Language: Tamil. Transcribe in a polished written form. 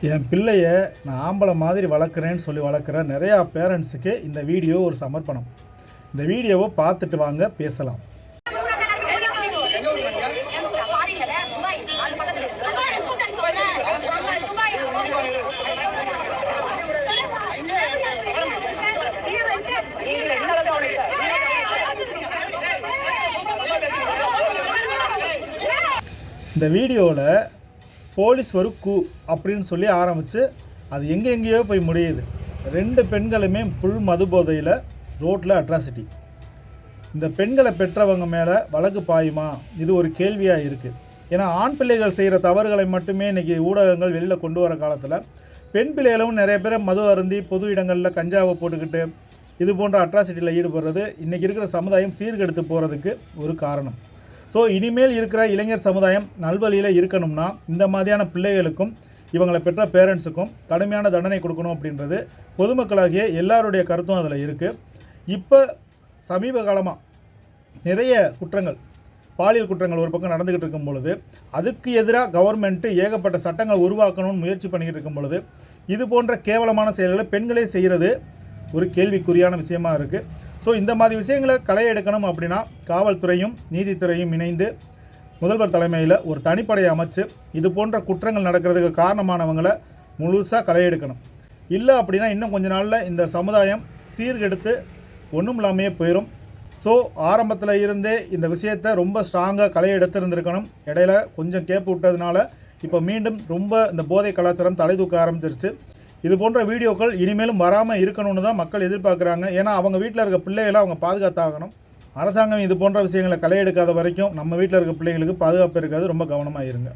என் பிள்ளைய நான் ஆம்பளை மாதிரி வளர்க்குறேன்னு சொல்லி வளர்க்குற நிறையா பேரண்ட்ஸுக்கு இந்த வீடியோ ஒரு சமர்ப்பணம். இந்த வீடியோவை பார்த்துட்டு வாங்க பேசலாம். இந்த வீடியோவில் போலீஸ் ஒரு கூ அப்படின்னு சொல்லி ஆரம்பித்து அது எங்கெங்கேயோ போய் முடியுது. 2 பெண்களுமே ஃபுல் மது போதையில் ரோட்டில் அட்ராசிட்டி. இந்த பெண்களை பெற்றவங்க மேலே வழக்கு பாயுமா, இது ஒரு கேள்வியாக இருக்குது. ஏன்னா ஆண் பிள்ளைகள் செய்கிற தவறுகளை மட்டுமே இன்றைக்கி ஊடகங்கள் வெளியில் கொண்டு வர காலத்தில் பெண் பிள்ளைகளும் நிறைய பேர் மது அருந்தி பொது இடங்களில் கஞ்சாவை போட்டுக்கிட்டு இது போன்ற அட்ராசிட்டியில் ஈடுபடுறது இன்றைக்கி இருக்கிற சமுதாயம் சீர்கெடுத்து போகிறதுக்கு ஒரு காரணம். ஸோ இனிமேல் இருக்கிற இளைஞர் சமுதாயம் நல்வழியில் இருக்கணும்னா இந்த மாதிரியான பிள்ளைகளுக்கும் இவங்களை பெற்ற பேரண்ட்ஸுக்கும் கடுமையான தண்டனை கொடுக்கணும் அப்படின்றது பொதுமக்களாகிய எல்லாருடைய கருத்தும் அதில் இருக்குது. இப்போ சமீப காலமாக நிறைய குற்றங்கள், பாலியல் குற்றங்கள் ஒரு பக்கம் நடந்துக்கிட்டு இருக்கும் பொழுது அதுக்கு எதிராக கவர்மெண்ட்டு ஏகப்பட்ட சட்டங்களை உருவாக்கணும்னு முயற்சி பண்ணிக்கிட்டு இருக்கும் பொழுது இது போன்ற கேவலமான செயல்களை பெண்களே செய்கிறது ஒரு கேள்விக்குறியான விஷயமா இருக்குது. ஸோ இந்த மாதிரி விஷயங்களை களை எடுக்கணும் அப்படின்னா காவல்துறையும் நீதித்துறையும் இணைந்து முதல்வர் தலைமையில் ஒரு தனிப்படையை அமைச்சு இது போன்ற குற்றங்கள் நடக்கிறதுக்கு காரணமானவங்களை முழுசாக களை எடுக்கணும். இல்லை அப்படின்னா இன்னும் கொஞ்ச நாளில் இந்த சமுதாயம் சீர்கெடுத்து ஒன்றும் இல்லாமையே போயிடும். ஸோ ஆரம்பத்தில் இருந்தே இந்த விஷயத்தை ரொம்ப ஸ்ட்ராங்காக களை எடுத்துருந்துருக்கணும். இடையில கொஞ்சம் கேப்பு விட்டதுனால இப்போ மீண்டும் ரொம்ப இந்த போதை கலாச்சாரம் தலை தூக்க ஆரம்பிச்சிருச்சு. இது போன்ற வீடியோக்கள் இனிமேலும் வராமல் இருக்கணும்னு தான் மக்கள் எதிர்பார்க்குறாங்க. ஏன்னா அவங்க வீட்டில் இருக்க பிள்ளைகளை அவங்க பாதுகாத்தாகணும். அரசாங்கம் இது போன்ற விஷயங்களை களை எடுக்காத வரைக்கும் நம்ம வீட்டில் இருக்க பிள்ளைங்களுக்கு பாதுகாப்பு இருக்காது. ரொம்ப கவனமாக இருங்க.